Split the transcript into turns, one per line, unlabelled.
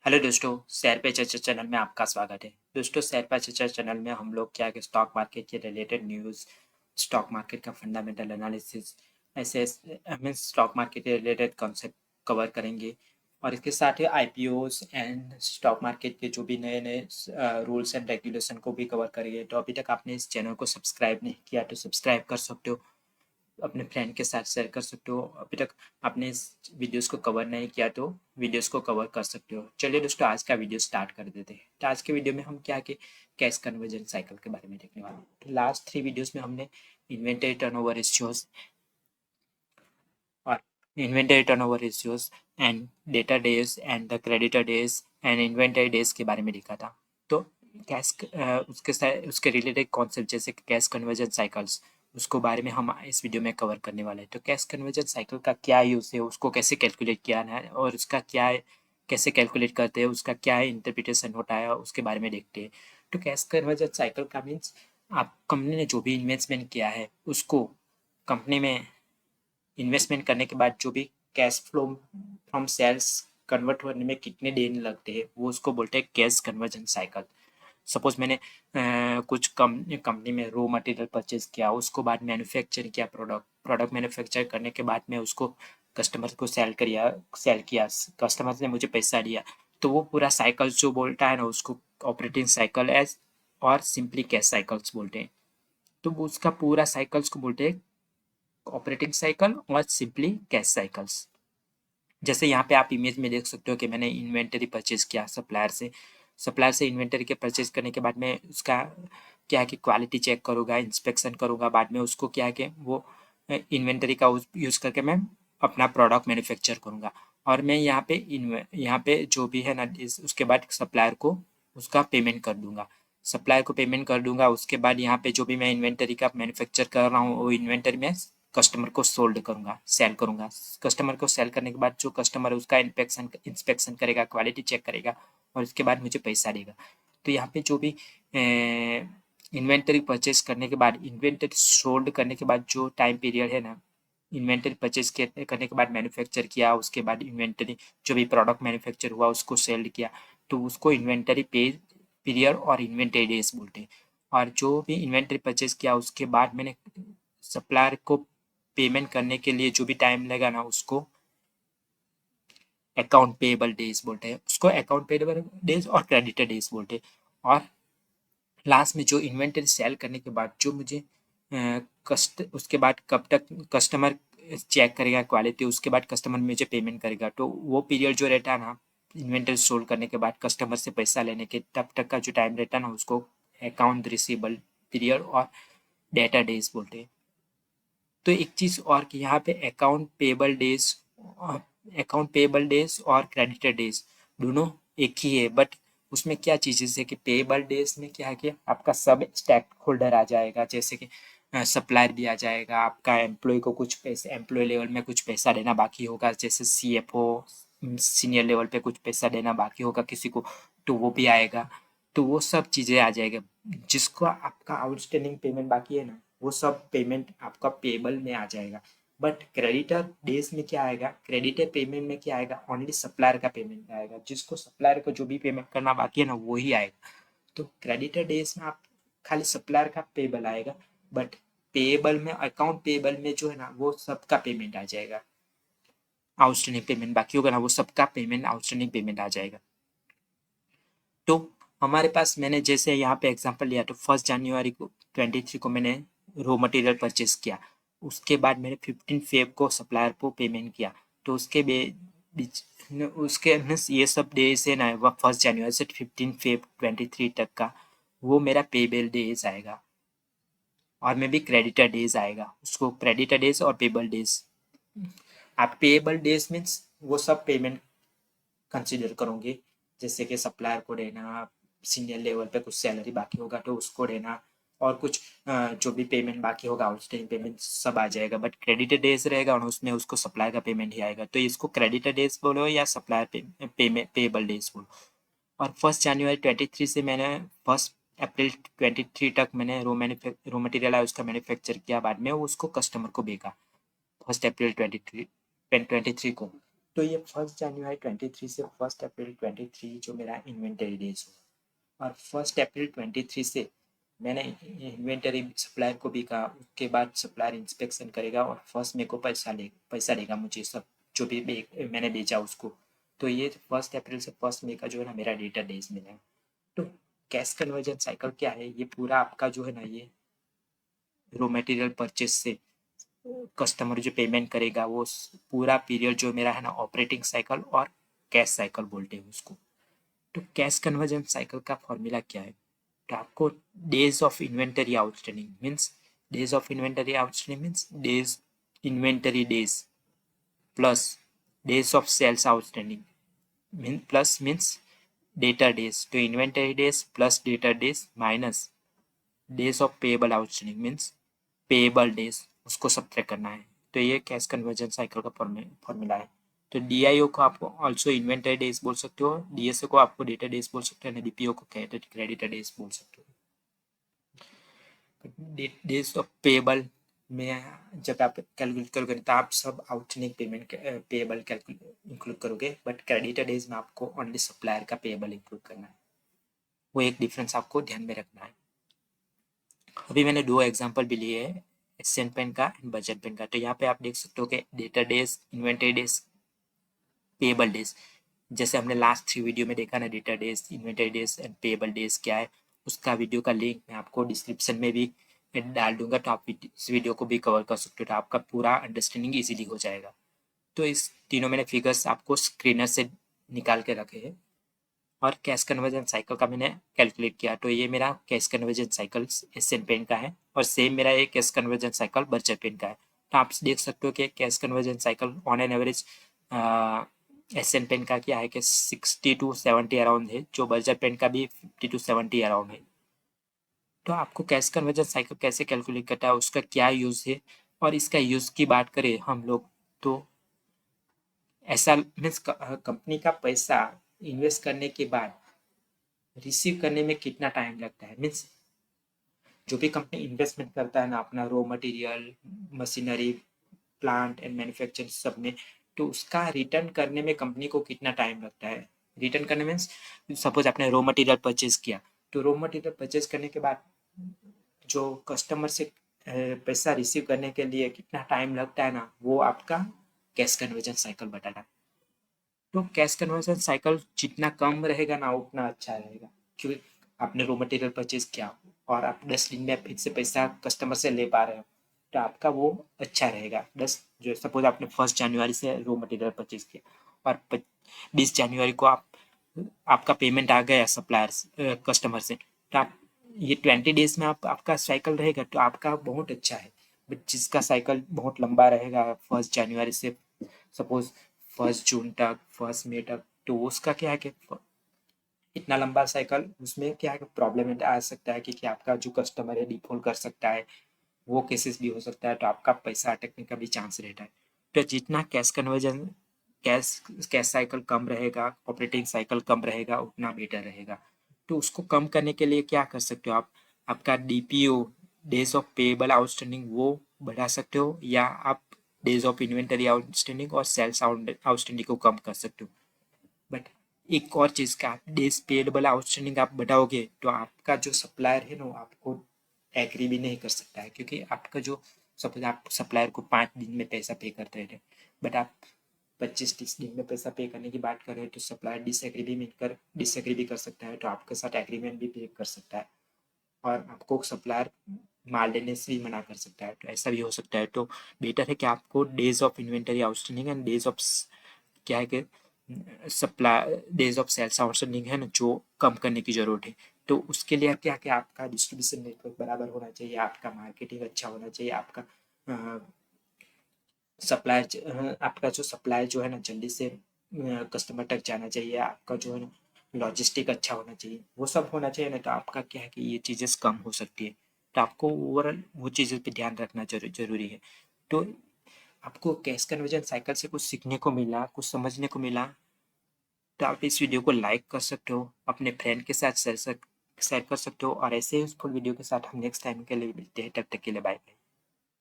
Hello दोस्तों, share पे चर्चा चैनल में आपका स्वागत है। दोस्तों, शेयर पे चर्चा चैनल में हम लोग क्या है कि स्टॉक मार्केट के रिलेटेड न्यूज़, स्टॉक मार्केट का फंडामेंटल एनालिसिस, ऐसे हमें स्टॉक मार्केट के रिलेटेड कॉन्सेप्ट कवर करेंगे। और इसके साथ ही आईपीओज एंड स्टॉक मार्केट के जो भी नए नए रूल्स एंड रेगुलेशन को भी कवर करेंगे। तो अभी तक आपने इस चैनल को सब्सक्राइब नहीं किया तो सब्सक्राइब कर सकते हो, अपने फ्रेंड के साथ शेयर कर सकते हो। अभी तक आपने इस वीडियोस को कवर नहीं किया तो वीडियोस को कवर कर सकते हो। चलिए दोस्तों, आज का वीडियो स्टार्ट कर देते हैं। तो आज के वीडियो में हम क्या कि कैश कन्वर्जन साइकिल के बारे में देखने वाले हैं। तो लास्ट 3 वीडियोस में हमने इन्वेंटरी टर्नओवर रेशियोज और inventory turnover ratios and data days and the creditor days and inventory days के बारे में लिखा था। तो कैश उसके रिलेटेड कॉन्सेप्ट जैसे कैश कन्वर्जन साइकिल्स, उसको बारे में हम इस वीडियो में कवर करने वाले हैं। तो कैश कन्वर्जन साइकिल का क्या यूज़ है, उसको कैसे कैलकुलेट किया है और उसका क्या है, कैसे कैलकुलेट करते हैं, उसका क्या है इंटरप्रिटेशन होता है, उसके बारे में देखते हैं। तो कैश कन्वर्जन साइकिल का मीन्स आप कंपनी ने जो भी इन्वेस्टमेंट किया है उसको कंपनी में इन्वेस्टमेंट करने के बाद जो भी cash flow from sales convert होने में कितने दिन लगते हैं वो उसको बोलते हैं कैश कन्वर्जन साइकिल। सपोज मैंने कुछ कंपनी में रॉ मटेरियल परचेज किया, उसको बाद मैन्युफैक्चर किया, प्रोडक्ट मैन्युफैक्चर करने के बाद में उसको कस्टमर को सेल किया, कस्टमर ने मुझे पैसा दिया। तो वो पूरा साइकिल जो बोलता है ना उसको ऑपरेटिंग साइकिल एज और सिंपली कैश साइकिल्स बोलते हैं। तो वो उसका पूरा साइकिल्स को बोलते हैं ऑपरेटिंग साइकिल और सिंपली कैश साइकिल्स। जैसे यहाँ पे आप इमेज में देख सकते हो कि मैंने इन्वेंटरी परचेज किया सप्लायर से इन्वेंटरी के परचेज करने के बाद में उसका क्या है कि क्वालिटी चेक करूँगा, इंस्पेक्शन करूँगा, बाद में उसको क्या है कि वो इन्वेंटरी का यूज़ करके मैं अपना प्रोडक्ट मैन्युफैक्चर करूँगा। और मैं यहाँ पे जो भी है ना उसके बाद सप्लायर को उसका पेमेंट कर दूंगा। सप्लायर को पेमेंट कर दूंगा, उसके बाद यहाँ पे जो भी मैं इन्वेंटरी का मैन्युफैक्चर कर रहा हूँ वो इन्वेंटरी में कस्टमर को सोल्ड करूँगा, सेल करूँगा। कस्टमर को सेल करने के बाद जो कस्टमर है उसका इंस्पेक्शन करेगा, क्वालिटी चेक करेगा और उसके बाद मुझे पैसा देगा। तो यहाँ पे जो भी इन्वेंटरी परचेज करने के बाद, इन्वेंटरी सोल्ड करने के बाद जो टाइम पीरियड है ना, इन्वेंटरी परचेज करने के बाद मैन्युफैक्चर किया, उसके बाद इन्वेंटरी जो भी प्रोडक्ट मैन्युफैक्चर हुआ उसको सेल किया, तो उसको इन्वेंटरी पे पीरियड और इन्वेंटरी डेज बोलते हैं। और जो भी इन्वेंटरी परचेज किया उसके बाद मैंने सप्लायर को पेमेंट करने के लिए जो भी टाइम लगा ना उसको अकाउंट पेएबल डेज बोलते हैं, उसको अकाउंट पेएबल डेज और क्रेडिटर डेज बोलते हैं। और लास्ट में जो इन्वेंटरी सेल करने के बाद जो मुझे उसके बाद कब तक कस्टमर चेक करेगा क्वालिटी, उसके बाद कस्टमर मुझे पेमेंट करेगा, तो वो पीरियड जो रहता है ना इन्वेंटरी सोल्ड करने के बाद कस्टमर से पैसा लेने के तब तक का जो टाइम रहता है ना उसको अकाउंट रिसीवेबल पीरियड और डेटा डेज बोलते हैं। तो एक चीज़ और कि यहाँ पे अकाउंट पेएबल डेज और क्रेडिटर डेज दोनों एक ही है, बट उसमें क्या चीज़ें है कि पेएबल डेज में क्या है कि आपका सब स्टेक होल्डर आ जाएगा, जैसे कि सप्लायर भी आ जाएगा, आपका एम्प्लॉय को कुछ पैसे, एम्प्लॉय लेवल में कुछ पैसा देना बाकी होगा, जैसे सीएफओ सीनियर लेवल पे कुछ पैसा देना बाकी होगा किसी को, तो वो भी आएगा। तो वो सब चीज़ें आ जाएगा। जिसको आपका आउटस्टैंडिंग पेमेंट बाकी है ना वो सब पेमेंट आपका पेबल में आ जाएगा। बट क्रेडिटर डेज में क्या आएगा, क्रेडिटर पेमेंट में क्या आएगा, ओनली सप्लायर का पेमेंट आएगा, जिसको सप्लायर को जो भी पेमेंट करना बाकी है ना वो ही आएगा। तो क्रेडिटर डेज में आप खाली सप्लायर का पेबल आएगा, बट पेबल में, अकाउंट पेबल में जो है ना वो सबका पेमेंट आ जाएगा। आउटस्टैंडिंग पेमेंट बाकी होगा ना वो सबका पेमेंट आउटस्टैंडिंग पेमेंट आ जाएगा। तो हमारे पास मैंने जैसे यहाँ पे एग्जांपल लिया, तो 1 जनवरी को 23 को मैंने रॉ मटेरियल परचेज किया, उसके बाद मैंने 15 फेब को सप्लायर को पेमेंट किया। तो उसके मीन्स ये सब डेज है ना, वह 1 जनवरी से 15 फेब 23 तक का वो मेरा पेबल डेज आएगा। और में भी क्रेडिटर डेज आएगा, उसको क्रेडिटर डेज और पेबल डेज। आप पेबल डेज मीन्स वो सब पेमेंट कंसिडर करोगे, जैसे कि सप्लायर को देना, सीनियर लेवल पे कुछ सैलरी बाकी होगा तो उसको देना, और कुछ जो भी पेमेंट बाकी होगा आउटस्टैंडिंग पेमेंट सब आ जाएगा। बट क्रेडिटर डेज रहेगा और उसमें उसको सप्लायर का पेमेंट ही आएगा, तो इसको क्रेडिटर डेज बोलो या सप्लायर पेबल डेज बोलो। और 1 जनवरी 23 से मैंने 1 अप्रैल 23 तक मैंने रॉ मटेरियल है उसका मैन्युफैक्चर किया, बाद में उसको कस्टमर को बेचा 1 अप्रैल 23 को। तो ये 1 जनवरी 23 से 1 अप्रैल 23 जो मेरा इन्वेंटरी डेज हुआ, और 1 अप्रैल 23 से मैंने इन्वेंटरी सप्लायर को भी कहा, उसके बाद सप्लायर इंस्पेक्शन करेगा और फर्स्ट मेरे को पैसा देगा मुझे सब जो भी मैंने बेचा उसको। तो ये 1 अप्रैल से 1 मई का जो है ना मेरा डेटा डेज मिला। तो कैश कन्वर्जन साइकिल क्या है, ये पूरा आपका जो है ना ये रॉ मटेरियल परचेज से कस्टमर जो पेमेंट करेगा वो पूरा पीरियड जो मेरा है ना ऑपरेटिंग साइकिल और कैश साइकिल बोलते हैं उसको। तो कैश कन्वर्जन साइकिल का फॉर्मूला क्या है, तो आपको days of inventory outstanding means days inventory days plus days of sales outstanding plus means debtor days, तो inventory days plus debtor days minus days of payable outstanding means payable days, उसको subtract करना है। तो ये cash conversion cycle का formula है। तो DIO को आप ऑल्सो इन्वेंटरी डेज बोल सकते हो, डीएसओ को आपको डेटा डेज बोल सकते हो, डीपीओ को क्रेडिटर डेज बोल सकते हो। डेज ऑफ पेएबल में जब आप कैलकुलेट करोगे तो आप सब आउटस्टैंडिंग पेमेंट पेएबल इंक्लूड करोगे, बट क्रेडिटर डेज में आपको ओनली सप्लायर का पेएबल इंक्लूड करना है। वो एक डिफरेंस आपको ध्यान में रखना है। अभी मैंने 2 एग्जांपल भी लिए हैं, एशियन पेन का एंड बजट पेन का। तो यहाँ पे आप देख सकते हो कि data days, inventory days, payable days, जैसे हमने लास्ट 3 वीडियो में देखा ना, data days, inventory days and payable days क्या है, उसका वीडियो का लिंक मैं आपको डिस्क्रिप्शन में भी डाल दूंगा, तो आप इस वीडियो को भी कवर कर सकते हो, तो आपका पूरा अंडरस्टैंडिंग इजीली हो जाएगा। तो इस तीनों मैंने फिगर्स आपको स्क्रीनर से निकाल के रखे हैं और कैश कन्वर्जन साइकिल का मैंने कैलकुलेट किया। तो ये मेरा cash conversion cycle Asian Paints का है और सेम मेरा ये cash conversion cycle Berger Paints का है। तो आप देख सकते हो कि cash conversion cycle on an average Asian Paints का क्या है कि 60 to 70 अराउंड है, जो बर्जर पेन का भी 50 to 70 अराउंड है। तो आपको कैश कन्वर्जन साइकिल कैसे कैलकुलेट करता है, उसका क्या यूज़ है, और इसका यूज़ की बात करें हम लोग तो ऐसा मीन्स कंपनी का पैसा इन्वेस्ट करने के बाद रिसीव करने में कितना टाइम लगता है। मीन्स जो भी कंपनी इन्वेस्टमेंट करता है ना अपना raw material, machinery, plant and manufacturing सब में, तो उसका रिटर्न करने में कंपनी को कितना टाइम लगता है। रिटर्न करने मीन्स सपोज आपने रॉ मटेरियल परचेज किया, तो रॉ मटेरियल परचेज करने के बाद जो कस्टमर से पैसा रिसीव करने के लिए कितना टाइम लगता है ना, वो आपका कैश कन्वर्जन साइकिल बताता है। तो कैश कन्वर्जन साइकिल जितना कम रहेगा ना उतना अच्छा रहेगा, क्योंकि आपने रॉ मटेरियल परचेज किया और आप 10 दिन में फिर से पैसा कस्टमर से ले पा रहे हो, तो आपका वो अच्छा रहेगा। 10 जो सपोज आपने 1 जनवरी से रॉ मटेरियल परचेज किया और 20 जनवरी को आपका पेमेंट आ गया सप्लायर कस्टमर से, तो आप ये 20 डेज में आपका साइकिल रहेगा, तो आपका बहुत अच्छा है। बट जिसका साइकिल बहुत लंबा रहेगा 1 जनवरी से सपोज 1 जून तक, 1 मई तक, तो उसका क्या है कि इतना लंबा साइकिल उसमें क्या है कि प्रॉब्लम आ सकता है कि आपका जो कस्टमर है डिफॉल्ट कर सकता है, वो केसेस भी हो सकता है, तो आपका पैसा अटकने का भी चांस रहता है। तो जितना cash conversion cash cash cycle कम रहेगा, ऑपरेटिंग साइकिल कम रहेगा, उतना बेटर रहेगा। तो उसको कम करने के लिए क्या कर सकते हो आप, आपका DPO, days of payable outstanding, वो बढ़ा सकते हो, या आप डेज ऑफ इन्वेंटरी आउटस्टैंडिंग और सेल्स आउटस्टैंडिंग को कम कर सकते हो। बट एक और चीज़ का, आप डेज पेएबल आउटस्टैंडिंग आप बढ़ाओगे तो आपका जो सप्लायर है ना आपको एग्री भी नहीं कर सकता है, क्योंकि आपका जो सपोज आप सप्लायर को 5 दिन में पैसा पे करते थे, बट आप 25-30 दिन में पैसा पे करने की बात कर रहे हैं, तो सप्लायर डिसएग्री भी कर सकता है, तो आपके साथ एग्रीमेंट भी पे कर सकता है और आपको सप्लायर माल देने से भी मना कर सकता है, तो ऐसा भी हो सकता है। तो बेटर है कि आपको days of inventory outstanding and days of क्या है कि supply days of sales outstanding है ना, जो कम करने की ज़रूरत है। तो उसके लिए क्या क्या आपका डिस्ट्रीब्यूशन नेटवर्क बराबर होना चाहिए, आपका मार्केटिंग अच्छा होना चाहिए, आपका आपका जो सप्लाई जो है ना जल्दी से कस्टमर तक जाना चाहिए, आपका जो है ना लॉजिस्टिक अच्छा होना चाहिए, वो सब होना चाहिए ना, तो आपका क्या है कि ये चीज़ें कम हो सकती है। तो आपको ओवरऑल वो चीज़ों पे ध्यान रखना जरूरी है। तो आपको कैश कन्वर्जन साइकिल से कुछ सीखने को मिला, कुछ समझने को मिला, तो आप इस वीडियो को लाइक कर सकते हो, अपने फ्रेंड के साथ शेयर कर सकते हो, और ऐसे ही यूजफुल वीडियो के साथ हम नेक्स्ट टाइम के लिए मिलते हैं। तब तक के लिए बाय।